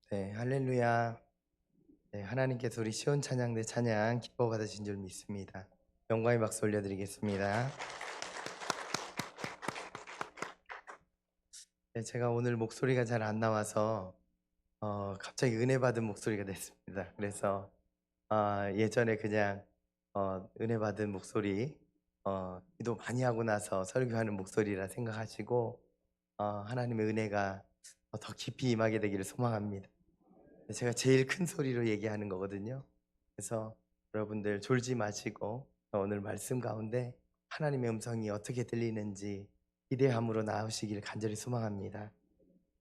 네, 할렐루야. 네, 하나님께서 우리 시온 찬양대 찬양 기뻐 받으신 줄 믿습니다. 영광의 박수 올려드리겠습니다. 네, 제가 오늘 목소리가 잘 안 나와서 갑자기 은혜 받은 목소리가 됐습니다. 그래서 예전에 그냥 은혜 받은 목소리, 기도 많이 하고 나서 설교하는 목소리라 생각하시고 하나님의 은혜가 더 깊이 임하게 되기를 소망합니다. 제가 제일 큰 소리로 얘기하는 거거든요. 그래서 여러분들 졸지 마시고 오늘 말씀 가운데 하나님의 음성이 어떻게 들리는지 기대함으로 나오시길 간절히 소망합니다.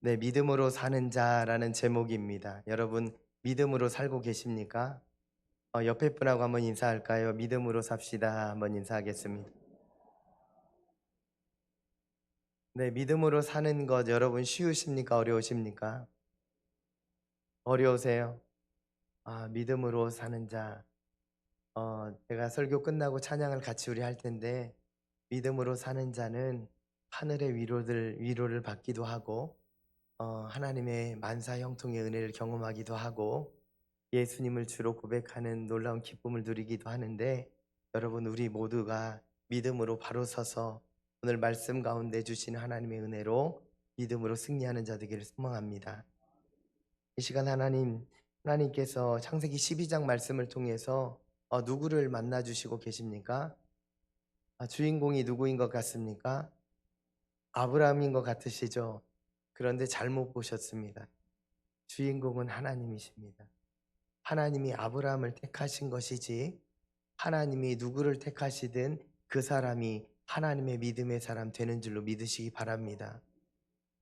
네, 믿음으로 사는 자라는 제목입니다. 여러분 믿음으로 살고 계십니까? 옆에 분하고 한번 인사할까요? 믿음으로 삽시다. 한번 인사하겠습니다. 네, 믿음으로 사는 것 여러분 쉬우십니까? 어려우십니까? 어려우세요? 믿음으로 사는 자. 제가 설교 끝나고 찬양을 같이 우리 할 텐데 믿음으로 사는 자는 하늘의 위로를 받기도 하고 하나님의 만사 형통의 은혜를 경험하기도 하고 예수님을 주로 고백하는 놀라운 기쁨을 누리기도 하는데 여러분 우리 모두가 믿음으로 바로 서서 오늘 말씀 가운데 주신 하나님의 은혜로 믿음으로 승리하는 자 되기를 소망합니다. 이 시간 하나님께서 창세기 12장 말씀을 통해서 누구를 만나 주시고 계십니까? 주인공이 누구인 것 같습니까? 아브라함인 것 같으시죠? 그런데 잘못 보셨습니다. 주인공은 하나님이십니다. 하나님이 아브라함을 택하신 것이지 하나님이 누구를 택하시든 그 사람이 하나님의 믿음의 사람 되는 줄로 믿으시기 바랍니다.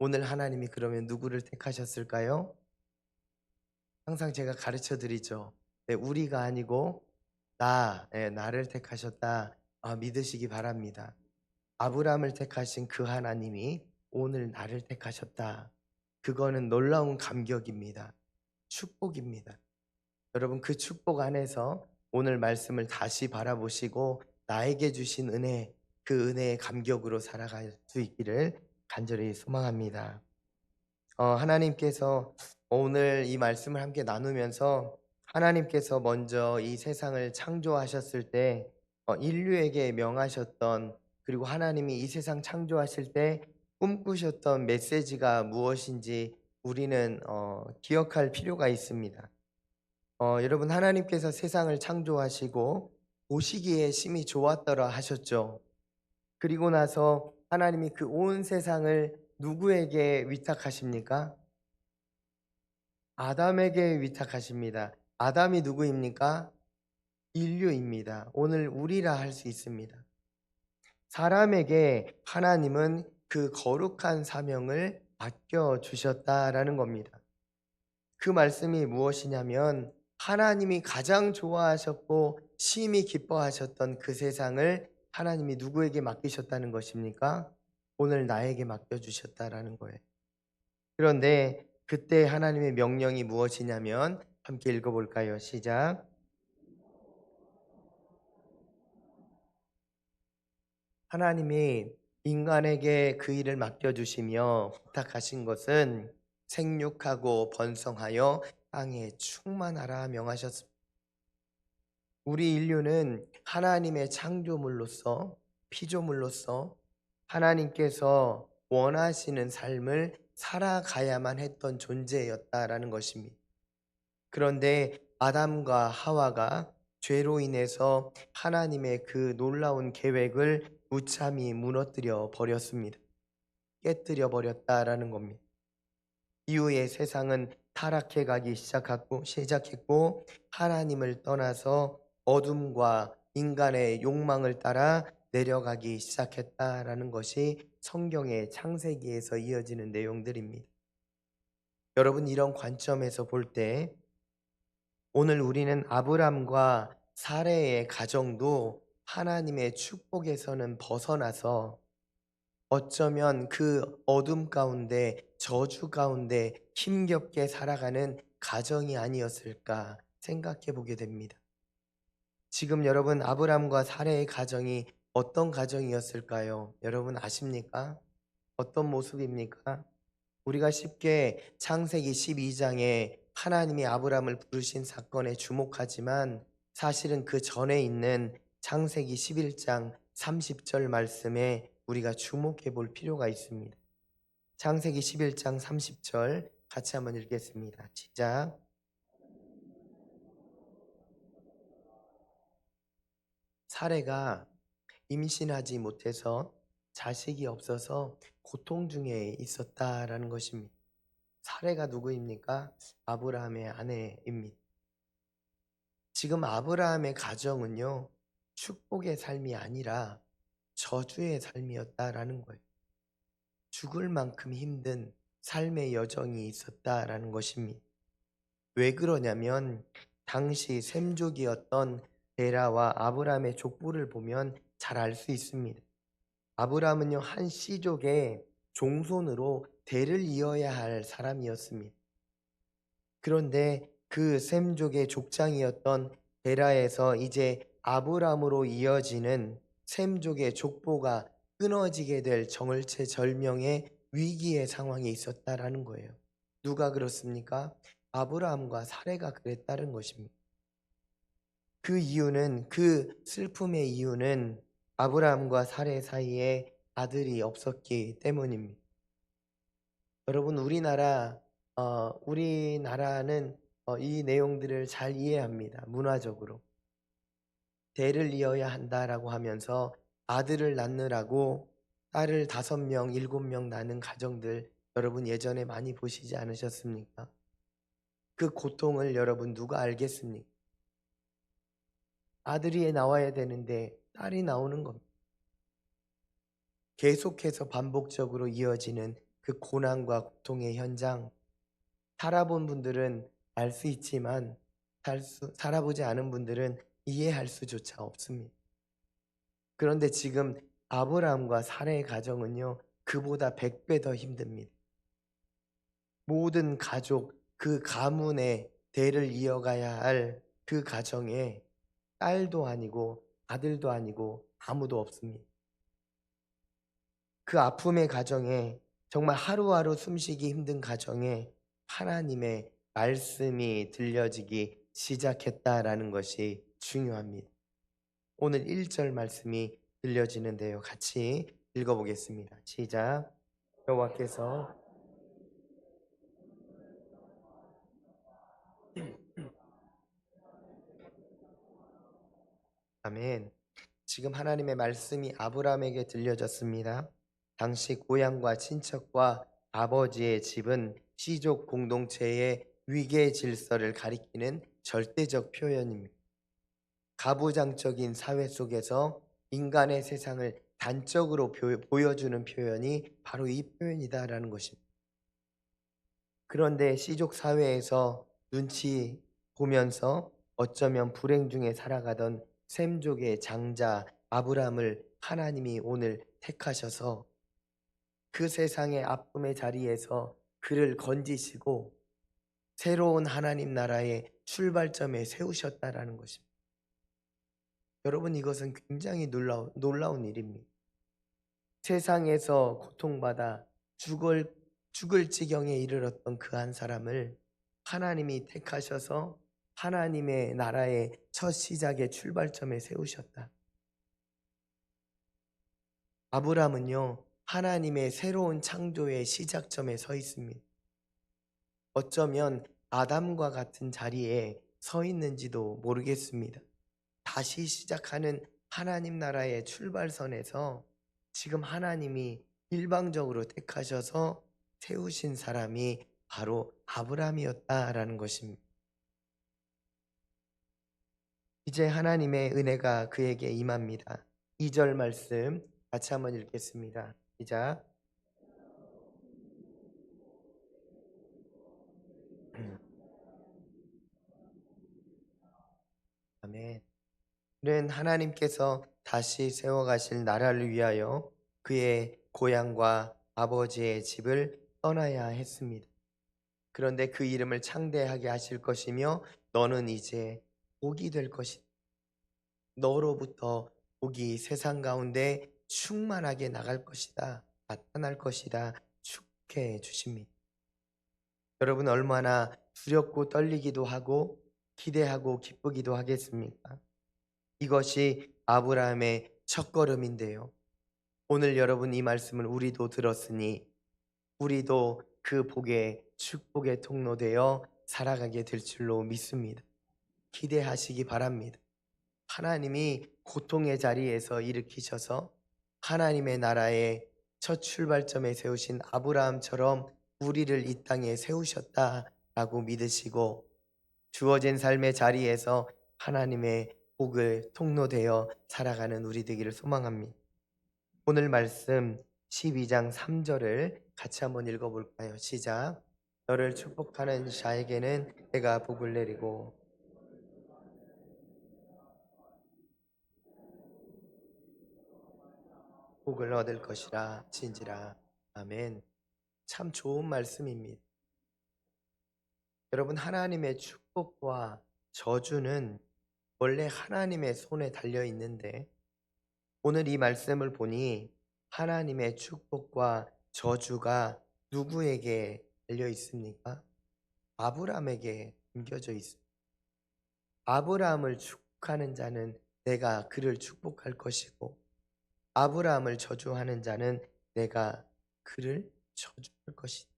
오늘 하나님이 그러면 누구를 택하셨을까요? 항상 제가 가르쳐 드리죠. 네, 우리가 아니고 나를 택하셨다. 믿으시기 바랍니다. 아브라함을 택하신 그 하나님이 오늘 나를 택하셨다. 그거는 놀라운 감격입니다. 축복입니다. 여러분 그 축복 안에서 오늘 말씀을 다시 바라보시고 나에게 주신 은혜, 그 은혜의 감격으로 살아갈 수 있기를 간절히 소망합니다. 하나님께서 오늘 이 말씀을 함께 나누면서 하나님께서 먼저 이 세상을 창조하셨을 때 인류에게 명하셨던 그리고 하나님이 이 세상 창조하실 때 꿈꾸셨던 메시지가 무엇인지 우리는 기억할 필요가 있습니다. 여러분 하나님께서 세상을 창조하시고 보시기에 심히 좋았더라 하셨죠. 그리고 나서 하나님이 그 온 세상을 누구에게 위탁하십니까? 아담에게 위탁하십니다. 아담이 누구입니까? 인류입니다. 오늘 우리라 할 수 있습니다. 사람에게 하나님은 그 거룩한 사명을 맡겨 주셨다라는 겁니다. 그 말씀이 무엇이냐면 하나님이 가장 좋아하셨고 심히 기뻐하셨던 그 세상을 하나님이 누구에게 맡기셨다는 것입니까? 오늘 나에게 맡겨주셨다라는 거예요. 그런데 그때 하나님의 명령이 무엇이냐면 함께 읽어볼까요? 시작. 하나님이 인간에게 그 일을 맡겨주시며 부탁하신 것은 생육하고 번성하여 땅에 충만하라 명하셨습니다. 우리 인류는 하나님의 창조물로서 피조물로서 하나님께서 원하시는 삶을 살아가야만 했던 존재였다라는 것입니다. 그런데 아담과 하와가 죄로 인해서 하나님의 그 놀라운 계획을 무참히 무너뜨려 버렸습니다. 깨뜨려 버렸다라는 겁니다. 이후에 세상은 타락해 가기 시작했고 하나님을 떠나서 어둠과 인간의 욕망을 따라 내려가기 시작했다라는 것이 성경의 창세기에서 이어지는 내용들입니다. 여러분 이런 관점에서 볼 때 오늘 우리는 아브람과 사레의 가정도 하나님의 축복에서는 벗어나서 어쩌면 그 어둠 가운데 저주 가운데 힘겹게 살아가는 가정이 아니었을까 생각해 보게 됩니다. 지금 여러분 아브람과 사레의 가정이 어떤 가정이었을까요? 여러분 아십니까? 어떤 모습입니까? 우리가 쉽게 창세기 12장에 하나님이 아브라함을 부르신 사건에 주목하지만 사실은 그 전에 있는 창세기 11장 30절 말씀에 우리가 주목해 볼 필요가 있습니다. 창세기 11장 30절 같이 한번 읽겠습니다. 시작. 사레가 임신하지 못해서 자식이 없어서 고통 중에 있었다라는 것입니다. 사레가 누구입니까? 아브라함의 아내입니다. 지금 아브라함의 가정은요, 축복의 삶이 아니라 저주의 삶이었다라는 거예요. 죽을 만큼 힘든 삶의 여정이 있었다라는 것입니다. 왜 그러냐면 당시 셈족이었던 데라와 아브라함의 족보를 보면 잘 알 수 있습니다. 아브라함은요, 한 씨족의 종손으로 대를 이어야 할 사람이었습니다. 그런데 그 셈족의 족장이었던 데라에서 이제 아브람으로 이어지는 셈족의 족보가 끊어지게 될 정을체절명의 위기의 상황에 있었다라는 거예요. 누가 그렇습니까? 아브라함과 사레가 그랬다는 것입니다. 그 이유는 그 슬픔의 이유는 아브라함과 사레 사이에 아들이 없었기 때문입니다. 여러분 우리나라는 이 내용들을 잘 이해합니다. 문화적으로. 대를 이어야 한다라고 하면서 아들을 낳느라고 딸을 5명, 7명 낳는 가정들 여러분 예전에 많이 보시지 않으셨습니까? 그 고통을 여러분 누가 알겠습니까? 아들이 나와야 되는데 딸이 나오는 겁니다. 계속해서 반복적으로 이어지는 그 고난과 고통의 현장, 살아본 분들은 알 수 있지만 살아보지 않은 분들은 이해할 수조차 없습니다. 그런데 지금 아브라함과 사라의 가정은요, 그보다 100배 더 힘듭니다. 모든 가족, 그 가문의 대를 이어가야 할 그 가정에 딸도 아니고 아들도 아니고 아무도 없습니다. 그 아픔의 가정에 정말 하루하루 숨쉬기 힘든 가정에 하나님의 말씀이 들려지기 시작했다라는 것이 중요합니다. 오늘 1절 말씀이 들려지는데요. 같이 읽어보겠습니다. 시작. 여호와께서 아멘. 지금 하나님의 말씀이 아브라함에게 들려졌습니다. 당시 고향과 친척과 아버지의 집은 시족 공동체의 위계 질서를 가리키는 절대적 표현입니다. 가부장적인 사회 속에서 인간의 세상을 단적으로 보여주는 표현이 바로 이 표현이다라는 것입니다. 그런데 시족 사회에서 눈치 보면서 어쩌면 불행 중에 살아가던 셈족의 장자 아브람을 하나님이 오늘 택하셔서 그 세상의 아픔의 자리에서 그를 건지시고 새로운 하나님 나라의 출발점에 세우셨다라는 것입니다. 여러분 이것은 굉장히 놀라운 일입니다. 세상에서 고통받아 죽을 지경에 이르렀던 그 한 사람을 하나님이 택하셔서 하나님의 나라의 첫 시작의 출발점에 세우셨다. 아브라함은요, 하나님의 새로운 창조의 시작점에 서 있습니다. 어쩌면 아담과 같은 자리에 서 있는지도 모르겠습니다. 다시 시작하는 하나님 나라의 출발선에서 지금 하나님이 일방적으로 택하셔서 세우신 사람이 바로 아브라함이었다라는 것입니다. 이제 하나님의 은혜가 그에게 임합니다. 2절 말씀 같이 한번 읽겠습니다. 시작. 아멘. 는 하나님께서 다시 세워가실 나라를 위하여 그의 고향과 아버지의 집을 떠나야 했습니다. 그런데 그 이름을 창대하게 하실 것이며 너는 이제 복이 될 것이다. 너로부터 복이 세상 가운데 충만하게 나갈 것이다. 나타날 것이다. 축복해 주십니다. 여러분 얼마나 두렵고 떨리기도 하고 기대하고 기쁘기도 하겠습니까? 이것이 아브라함의 첫걸음인데요. 오늘 여러분 이 말씀을 우리도 들었으니 우리도 그 복의 축복의 통로되어 살아가게 될 줄로 믿습니다. 기대하시기 바랍니다. 하나님이 고통의 자리에서 일으키셔서 하나님의 나라의 첫 출발점에 세우신 아브라함처럼 우리를 이 땅에 세우셨다라고 믿으시고 주어진 삶의 자리에서 하나님의 복을 통로되어 살아가는 우리 되기를 소망합니다. 오늘 말씀 12장 3절을 같이 한번 읽어볼까요? 시작. 너를 축복하는 자에게는 내가 복을 내리고 복을 얻을 것이라 진지라. 아멘. 참 좋은 말씀입니다. 여러분, 하나님의 축복과 저주는 원래 하나님의 손에 달려 있는데 오늘 이 말씀을 보니 하나님의 축복과 저주가 누구에게 달려 있습니까? 아브라함에게 담겨져 있습니다. 아브라함을 축복하는 자는 내가 그를 축복할 것이고 아브라함을 저주하는 자는 내가 그를 저주할 것이다.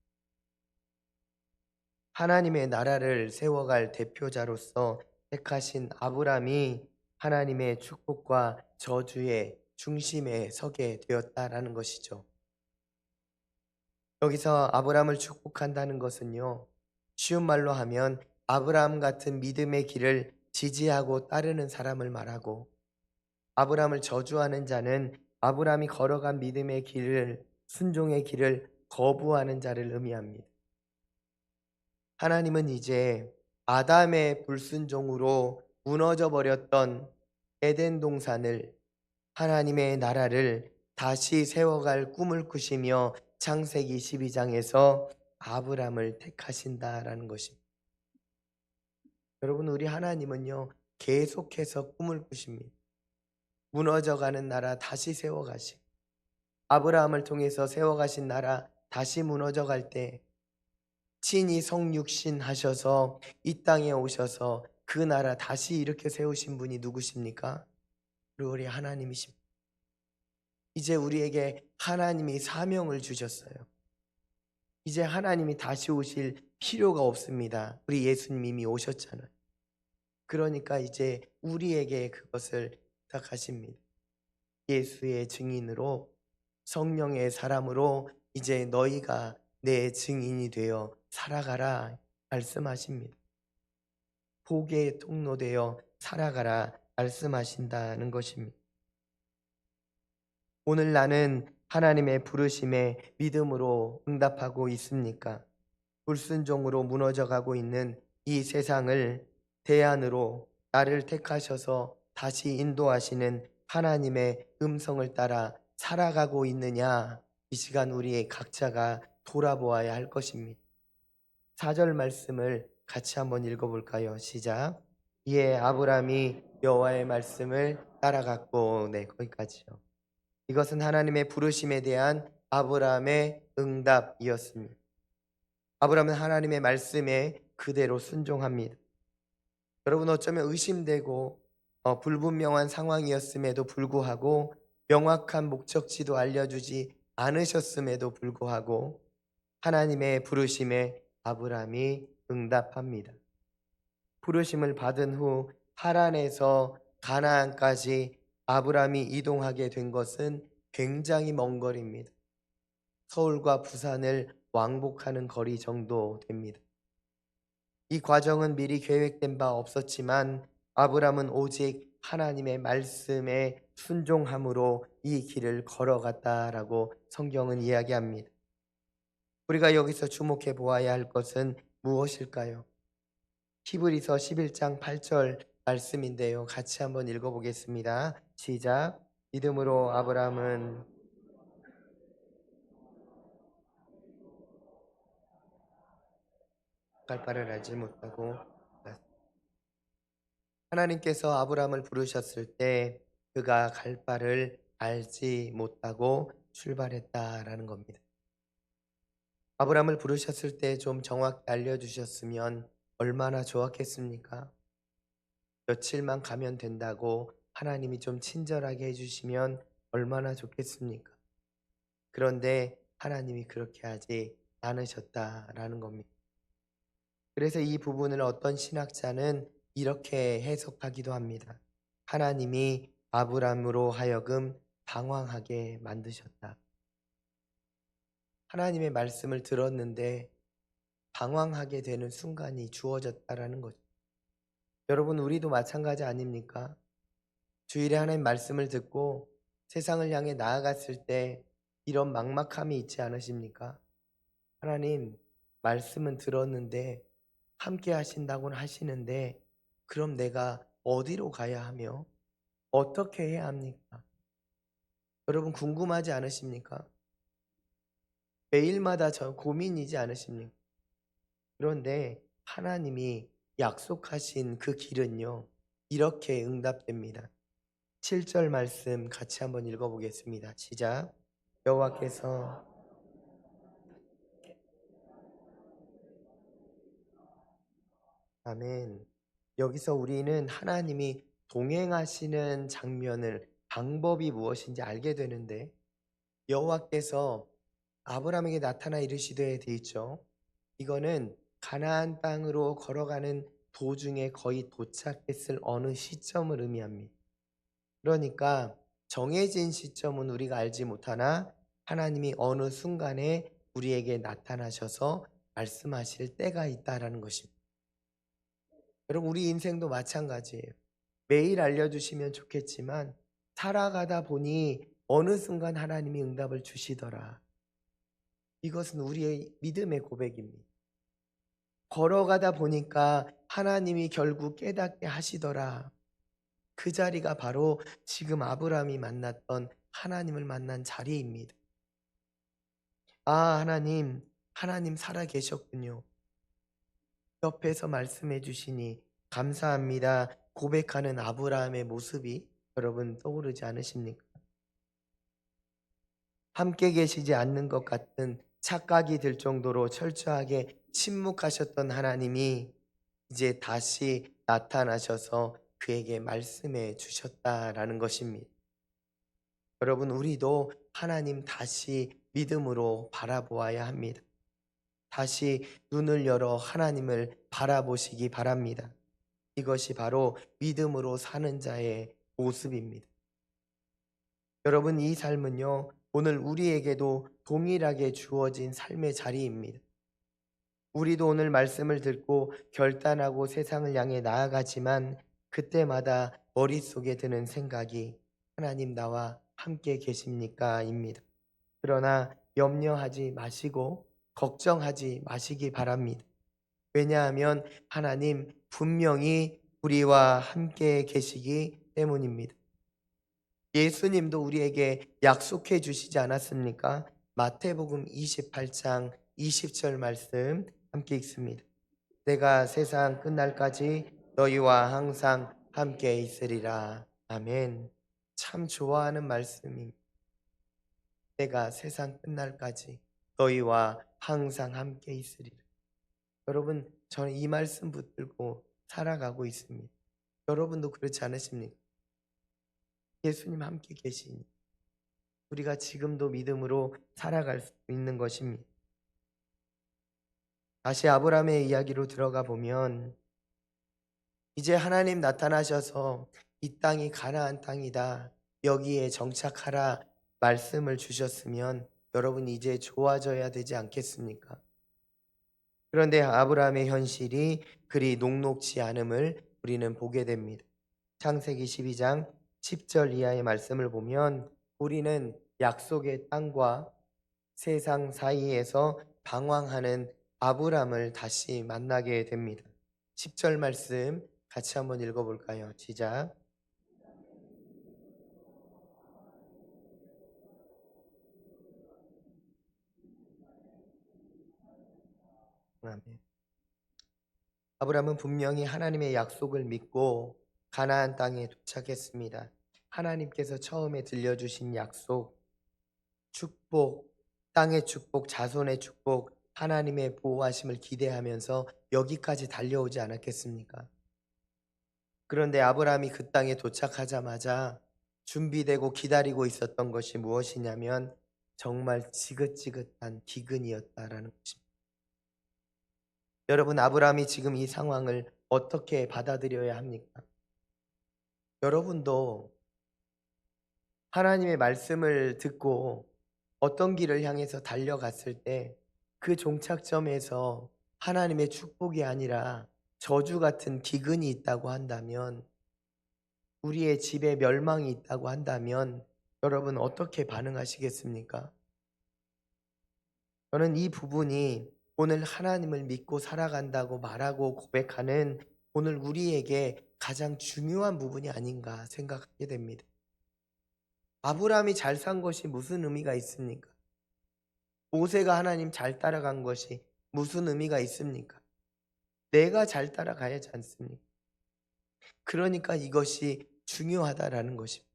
하나님의 나라를 세워갈 대표자로서 택하신 아브라함이 하나님의 축복과 저주의 중심에 서게 되었다라는 것이죠. 여기서 아브라함을 축복한다는 것은요, 쉬운 말로 하면 아브라함 같은 믿음의 길을 지지하고 따르는 사람을 말하고 아브라함을 저주하는 자는 아브라함이 걸어간 믿음의 길을 순종의 길을 거부하는 자를 의미합니다. 하나님은 이제 아담의 불순종으로 무너져 버렸던 에덴 동산을 하나님의 나라를 다시 세워갈 꿈을 꾸시며 창세기 12장에서 아브라함을 택하신다라는 것입니다. 여러분, 우리 하나님은요 계속해서 꿈을 꾸십니다. 무너져가는 나라 다시 세워가시고 아브라함을 통해서 세워가신 나라 다시 무너져갈 때 친히 성육신 하셔서 이 땅에 오셔서 그 나라 다시 이렇게 세우신 분이 누구십니까? 우리 하나님이십니다. 이제 우리에게 하나님이 사명을 주셨어요. 이제 하나님이 다시 오실 필요가 없습니다. 우리 예수님 이미 오셨잖아요. 그러니까 이제 우리에게 그것을 부탁하십니다. 예수의 증인으로 성령의 사람으로 이제 너희가 내 증인이 되어 살아가라 말씀하십니다. 복의 통로되어 살아가라 말씀하신다는 것입니다. 오늘 나는 하나님의 부르심에 믿음으로 응답하고 있습니까? 불순종으로 무너져가고 있는 이 세상을 대안으로 나를 택하셔서 다시 인도하시는 하나님의 음성을 따라 살아가고 있느냐? 이 시간 우리의 각자가 돌아보아야 할 것입니다. 4절 말씀을 같이 한번 읽어볼까요? 시작. 이에 아브라함이 여호와의 말씀을 따라갔고, 네, 거기까지요. 이것은 하나님의 부르심에 대한 아브라함의 응답이었습니다. 아브라함은 하나님의 말씀에 그대로 순종합니다. 여러분, 어쩌면 의심되고 불분명한 상황이었음에도 불구하고 명확한 목적지도 알려주지 않으셨음에도 불구하고 하나님의 부르심에 아브라함이 응답합니다. 부르심을 받은 후 하란에서 가나안까지 아브라함이 이동하게 된 것은 굉장히 먼 거리입니다. 서울과 부산을 왕복하는 거리 정도 됩니다. 이 과정은 미리 계획된 바 없었지만 아브라함은 오직 하나님의 말씀에 순종함으로 이 길을 걸어갔다라고 성경은 이야기합니다. 우리가 여기서 주목해 보아야 할 것은 무엇일까요? 히브리서 11장 8절 말씀인데요. 같이 한번 읽어보겠습니다. 시작. 믿음으로 아브라함은 갈 바를 알지 못하고 하나님께서 아브라함을 부르셨을 때 그가 갈 바를 알지 못하고 출발했다라는 겁니다. 아브라함을 부르셨을 때 좀 정확히 알려주셨으면 얼마나 좋았겠습니까? 며칠만 가면 된다고 하나님이 좀 친절하게 해주시면 얼마나 좋겠습니까? 그런데 하나님이 그렇게 하지 않으셨다라는 겁니다. 그래서 이 부분을 어떤 신학자는 이렇게 해석하기도 합니다. 하나님이 아브라함으로 하여금 방황하게 만드셨다. 하나님의 말씀을 들었는데 방황하게 되는 순간이 주어졌다라는 거죠. 여러분, 우리도 마찬가지 아닙니까? 주일에 하나님 말씀을 듣고 세상을 향해 나아갔을 때 이런 막막함이 있지 않으십니까? 하나님, 말씀은 들었는데 함께 하신다고는 하시는데 그럼 내가 어디로 가야 하며 어떻게 해야 합니까? 여러분, 궁금하지 않으십니까? 매일마다 저 고민이지 않으십니까? 그런데 하나님이 약속하신 그 길은요, 이렇게 응답됩니다. 7절 말씀 같이 한번 읽어보겠습니다. 시작. 여호와께서 아멘. 여기서 우리는 하나님이 동행하시는 장면을 방법이 무엇인지 알게 되는데 여호와께서 아브라함에게 나타나 이르시되 돼 있죠. 이거는 가나안 땅으로 걸어가는 도중에 거의 도착했을 어느 시점을 의미합니다. 그러니까 정해진 시점은 우리가 알지 못하나 하나님이 어느 순간에 우리에게 나타나셔서 말씀하실 때가 있다라는 것입니다. 여러분, 우리 인생도 마찬가지예요. 매일 알려주시면 좋겠지만 살아가다 보니 어느 순간 하나님이 응답을 주시더라. 이것은 우리의 믿음의 고백입니다. 걸어가다 보니까 하나님이 결국 깨닫게 하시더라. 그 자리가 바로 지금 아브라함이 만났던 하나님을 만난 자리입니다. 아, 하나님 살아 계셨군요. 옆에서 말씀해 주시니 감사합니다. 고백하는 아브라함의 모습이 여러분 떠오르지 않으십니까? 함께 계시지 않는 것 같은 착각이 들 정도로 철저하게 침묵하셨던 하나님이 이제 다시 나타나셔서 그에게 말씀해 주셨다라는 것입니다. 여러분, 우리도 하나님 다시 믿음으로 바라보아야 합니다. 다시 눈을 열어 하나님을 바라보시기 바랍니다. 이것이 바로 믿음으로 사는 자의 모습입니다. 여러분, 이 삶은요, 오늘 우리에게도 동일하게 주어진 삶의 자리입니다. 우리도 오늘 말씀을 듣고 결단하고 세상을 향해 나아가지만 그때마다 머릿속에 드는 생각이 하나님 나와 함께 계십니까? 입니다. 그러나 염려하지 마시고 걱정하지 마시기 바랍니다. 왜냐하면 하나님 분명히 우리와 함께 계시기 때문입니다. 예수님도 우리에게 약속해 주시지 않았습니까? 마태복음 28장 20절 말씀 함께 읽습니다. 내가 세상 끝날까지 너희와 항상 함께 있으리라. 아멘. 참 좋아하는 말씀입니다. 내가 세상 끝날까지 너희와 항상 함께 있으리라. 여러분, 저는 이 말씀 붙들고 살아가고 있습니다. 여러분도 그렇지 않으십니까? 예수님 함께 계시니 우리가 지금도 믿음으로 살아갈 수 있는 것입니다. 다시 아브라함의 이야기로 들어가 보면 이제 하나님 나타나셔서 이 땅이 가나안 땅이다. 여기에 정착하라 말씀을 주셨으면 여러분 이제 좋아져야 되지 않겠습니까? 그런데 아브라함의 현실이 그리 녹록지 않음을 우리는 보게 됩니다. 창세기 12장 10절 이하의 말씀을 보면 우리는 약속의 땅과 세상 사이에서 방황하는 아브람을 다시 만나게 됩니다. 10절 말씀 같이 한번 읽어볼까요? 시작. 아멘. 아브람은 분명히 하나님의 약속을 믿고 가나안 땅에 도착했습니다. 하나님께서 처음에 들려주신 약속, 축복, 땅의 축복, 자손의 축복, 하나님의 보호하심을 기대하면서 여기까지 달려오지 않았겠습니까? 그런데 아브라함이 그 땅에 도착하자마자 준비되고 기다리고 있었던 것이 무엇이냐면 정말 지긋지긋한 기근이었다라는 것입니다. 여러분, 아브라함이 지금 이 상황을 어떻게 받아들여야 합니까? 여러분도 하나님의 말씀을 듣고 어떤 길을 향해서 달려갔을 때 그 종착점에서 하나님의 축복이 아니라 저주 같은 기근이 있다고 한다면, 우리의 집에 멸망이 있다고 한다면 여러분 어떻게 반응하시겠습니까? 저는 이 부분이 오늘 하나님을 믿고 살아간다고 말하고 고백하는 오늘 우리에게 가장 중요한 부분이 아닌가 생각하게 됩니다. 아브라함이 잘 산 것이 무슨 의미가 있습니까? 모세가 하나님 잘 따라간 것이 무슨 의미가 있습니까? 내가 잘 따라가야지 않습니까? 그러니까 이것이 중요하다라는 것입니다.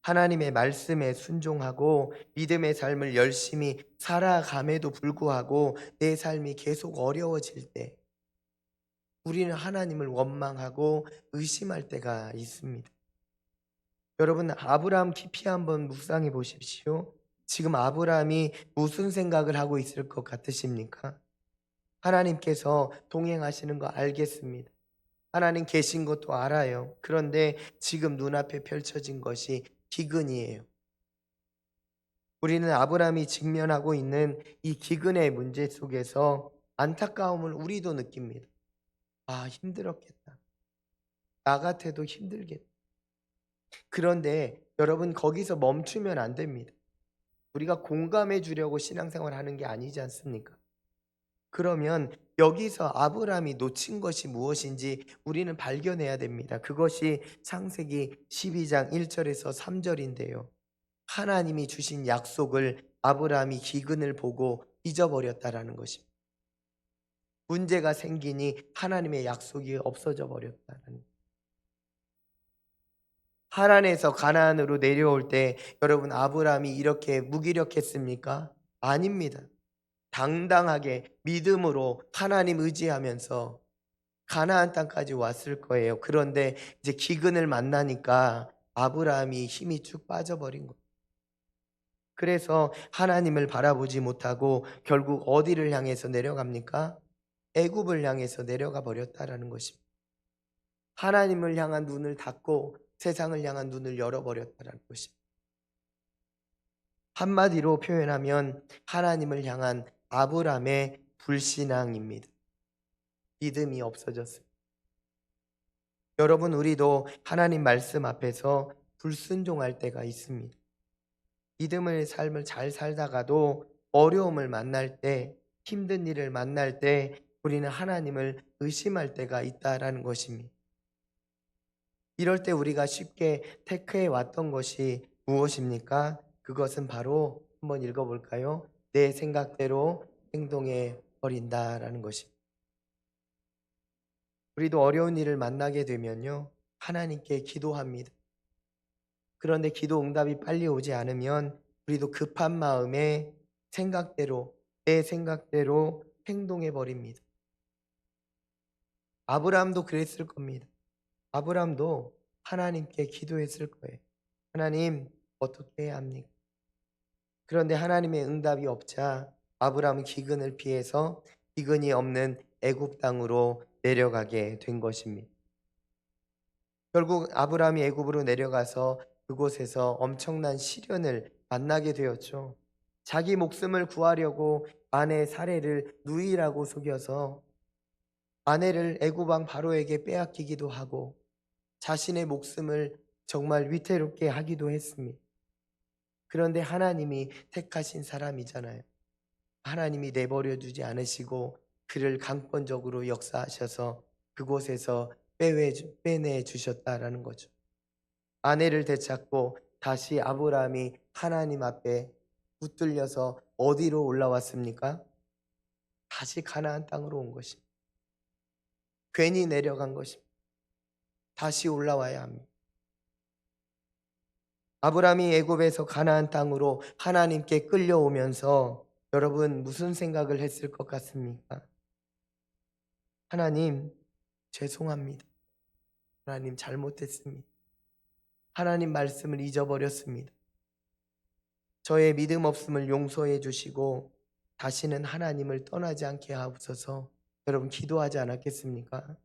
하나님의 말씀에 순종하고 믿음의 삶을 열심히 살아감에도 불구하고 내 삶이 계속 어려워질 때 우리는 하나님을 원망하고 의심할 때가 있습니다. 여러분, 아브라함 깊이 한번 묵상해 보십시오. 지금 아브라함이 무슨 생각을 하고 있을 것 같으십니까? 하나님께서 동행하시는 거 알겠습니다. 하나님 계신 것도 알아요. 그런데 지금 눈앞에 펼쳐진 것이 기근이에요. 우리는 아브라함이 직면하고 있는 이 기근의 문제 속에서 안타까움을 우리도 느낍니다. 아, 힘들었겠다. 나 같아도 힘들겠다. 그런데 여러분, 거기서 멈추면 안 됩니다. 우리가 공감해 주려고 신앙생활 하는 게 아니지 않습니까? 그러면 여기서 아브라함이 놓친 것이 무엇인지 우리는 발견해야 됩니다. 그것이 창세기 12장 1절에서 3절인데요. 하나님이 주신 약속을 아브라함이 기근을 보고 잊어버렸다라는 것입니다. 문제가 생기니 하나님의 약속이 없어져 버렸다는 거예요. 하란에서 가나안으로 내려올 때 여러분, 아브라함이 이렇게 무기력했습니까? 아닙니다. 당당하게 믿음으로 하나님 의지하면서 가나안 땅까지 왔을 거예요. 그런데 이제 기근을 만나니까 아브라함이 힘이 쭉 빠져버린 거예요. 그래서 하나님을 바라보지 못하고 결국 어디를 향해서 내려갑니까? 애굽을 향해서 내려가 버렸다라는 것입니다. 하나님을 향한 눈을 닫고 세상을 향한 눈을 열어버렸다라는 것입니다. 한마디로 표현하면 하나님을 향한 아브라함의 불신앙입니다. 믿음이 없어졌습니다. 여러분, 우리도 하나님 말씀 앞에서 불순종할 때가 있습니다. 믿음의 삶을 잘 살다가도 어려움을 만날 때, 힘든 일을 만날 때 우리는 하나님을 의심할 때가 있다라는 것입니다. 이럴 때 우리가 쉽게 택해 왔던 것이 무엇입니까? 그것은 바로 한번 읽어볼까요? 내 생각대로 행동해 버린다라는 것입니다. 우리도 어려운 일을 만나게 되면요, 하나님께 기도합니다. 그런데 기도 응답이 빨리 오지 않으면 우리도 급한 마음에 생각대로, 내 생각대로 행동해 버립니다. 아브라함도 그랬을 겁니다. 아브라함도 하나님께 기도했을 거예요. 하나님, 어떻게 해야 합니까? 그런데 하나님의 응답이 없자 아브라함은 기근을 피해서 기근이 없는 애굽 땅으로 내려가게 된 것입니다. 결국 아브라함이 애굽으로 내려가서 그곳에서 엄청난 시련을 만나게 되었죠. 자기 목숨을 구하려고 아내 사례를 누이라고 속여서 아내를 애굽 왕 바로에게 빼앗기기도 하고 자신의 목숨을 정말 위태롭게 하기도 했습니다. 그런데 하나님이 택하신 사람이잖아요. 하나님이 내버려 두지 않으시고 그를 강권적으로 역사하셔서 그곳에서 빼내 주셨다라는 거죠. 아내를 되찾고 다시 아브라함이 하나님 앞에 붙들려서 어디로 올라왔습니까? 다시 가나안 땅으로 온 것입니다. 괜히 내려간 것입니다. 다시 올라와야 합니다. 아브라함이 애굽에서 가나안 땅으로 하나님께 끌려오면서 여러분 무슨 생각을 했을 것 같습니까? 하나님, 죄송합니다. 하나님 잘못했습니다. 하나님 말씀을 잊어버렸습니다. 저의 믿음 없음을 용서해 주시고 다시는 하나님을 떠나지 않게 하옵소서. 여러분 기도하지 않았겠습니까?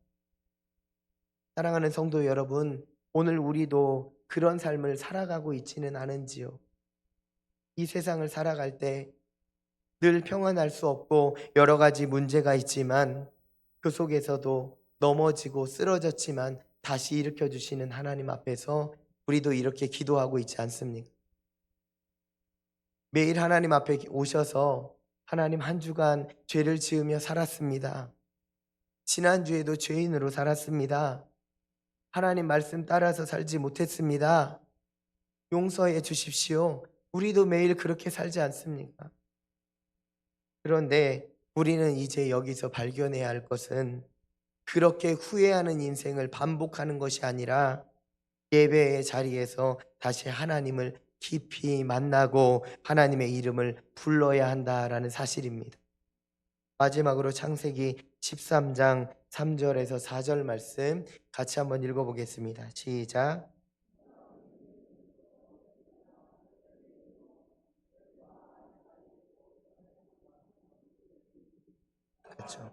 사랑하는 성도 여러분, 오늘 우리도 그런 삶을 살아가고 있지는 않은지요? 이 세상을 살아갈 때 늘 평안할 수 없고 여러 가지 문제가 있지만 그 속에서도 넘어지고 쓰러졌지만 다시 일으켜 주시는 하나님 앞에서 우리도 이렇게 기도하고 있지 않습니까? 매일 하나님 앞에 오셔서 하나님 한 주간 죄를 지으며 살았습니다. 지난주에도 죄인으로 살았습니다. 하나님 말씀 따라서 살지 못했습니다. 용서해 주십시오. 우리도 매일 그렇게 살지 않습니까? 그런데 우리는 이제 여기서 발견해야 할 것은 그렇게 후회하는 인생을 반복하는 것이 아니라 예배의 자리에서 다시 하나님을 깊이 만나고 하나님의 이름을 불러야 한다라는 사실입니다. 마지막으로 창세기 13장 3절에서 4절 말씀 같이 한번 읽어보겠습니다. 시작. 그렇죠.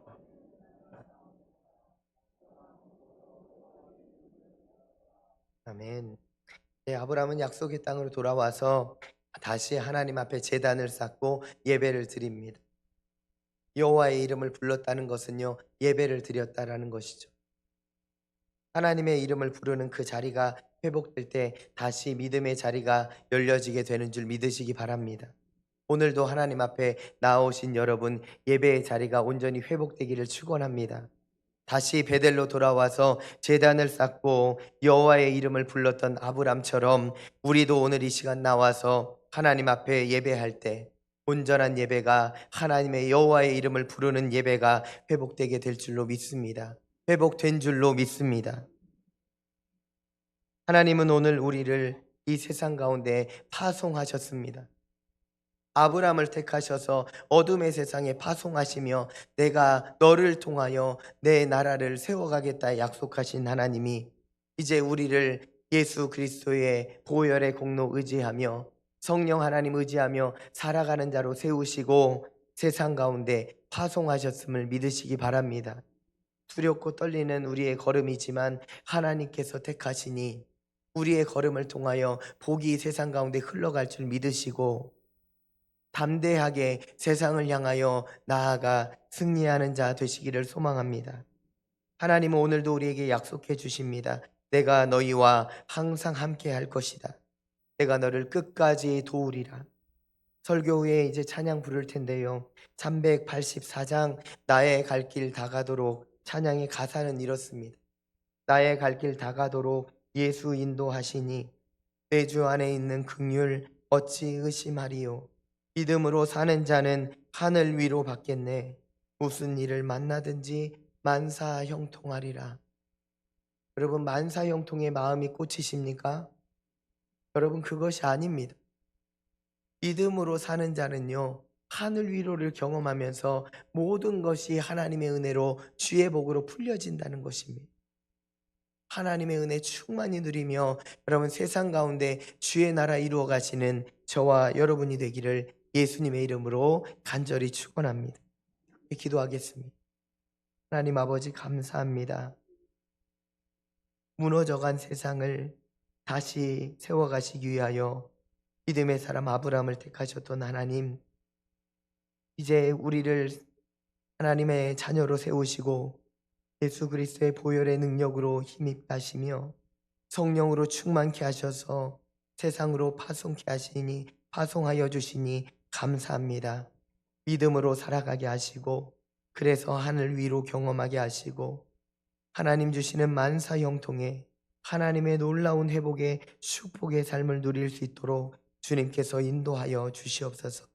아멘. 네, 아브라함은 약속의 땅으로 돌아와서 다시 하나님 앞에 제단을 쌓고 예배를 드립니다. 여호와의 이름을 불렀다는 것은요, 예배를 드렸다라는 것이죠. 하나님의 이름을 부르는 그 자리가 회복될 때 다시 믿음의 자리가 열려지게 되는 줄 믿으시기 바랍니다. 오늘도 하나님 앞에 나오신 여러분, 예배의 자리가 온전히 회복되기를 축원합니다. 다시 베델로 돌아와서 제단을 쌓고 여호와의 이름을 불렀던 아브람처럼 우리도 오늘 이 시간 나와서 하나님 앞에 예배할 때 온전한 예배가 하나님의 여호와의 이름을 부르는 예배가 회복되게 될 줄로 믿습니다. 회복된 줄로 믿습니다. 하나님은 오늘 우리를 이 세상 가운데 파송하셨습니다. 아브람을 택하셔서 어둠의 세상에 파송하시며 내가 너를 통하여 내 나라를 세워가겠다 약속하신 하나님이 이제 우리를 예수 그리스도의 보혈의 공로 의지하며 성령 하나님 의지하며 살아가는 자로 세우시고 세상 가운데 파송하셨음을 믿으시기 바랍니다. 두렵고 떨리는 우리의 걸음이지만 하나님께서 택하시니 우리의 걸음을 통하여 복이 세상 가운데 흘러갈 줄 믿으시고 담대하게 세상을 향하여 나아가 승리하는 자 되시기를 소망합니다. 하나님은 오늘도 우리에게 약속해 주십니다. 내가 너희와 항상 함께 할 것이다. 내가 너를 끝까지 도우리라. 설교 후에 이제 찬양 부를 텐데요. 384장 나의 갈 길 다가도록 찬양의 가사는 이렇습니다. 나의 갈 길 다가도록 예수 인도하시니 내 주 안에 있는 긍휼 어찌 의심하리요. 믿음으로 사는 자는 하늘 위로 받겠네. 무슨 일을 만나든지 만사 형통하리라. 여러분 만사 형통의 마음이 꽂히십니까? 여러분 그것이 아닙니다. 믿음으로 사는 자는요. 하늘 위로를 경험하면서 모든 것이 하나님의 은혜로 주의 복으로 풀려진다는 것입니다. 하나님의 은혜 충만히 누리며 여러분 세상 가운데 주의 나라 이루어 가시는 저와 여러분이 되기를 예수님의 이름으로 간절히 축원합니다. 기도하겠습니다. 하나님 아버지 감사합니다. 무너져간 세상을 다시 세워가시기 위하여 믿음의 사람 아브라함을 택하셨던 하나님, 이제 우리를 하나님의 자녀로 세우시고 예수 그리스도의 보혈의 능력으로 힘입게 하시며 성령으로 충만케 하셔서 세상으로 파송케 하시니 파송하여 주시니 감사합니다. 믿음으로 살아가게 하시고 그래서 하늘 위로 경험하게 하시고 하나님 주시는 만사 형통의 하나님의 놀라운 회복의 축복의 삶을 누릴 수 있도록 주님께서 인도하여 주시옵소서.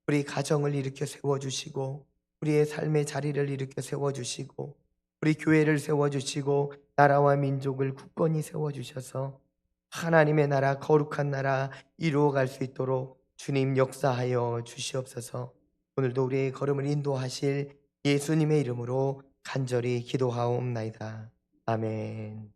우리 가정을 일으켜 세워주시고 우리의 삶의 자리를 일으켜 세워주시고 우리 교회를 세워주시고 나라와 민족을 굳건히 세워주셔서 하나님의 나라 거룩한 나라 이루어갈 수 있도록 주님 역사하여 주시옵소서. 오늘도 우리의 걸음을 인도하실 예수님의 이름으로 간절히 기도하옵나이다. 아멘.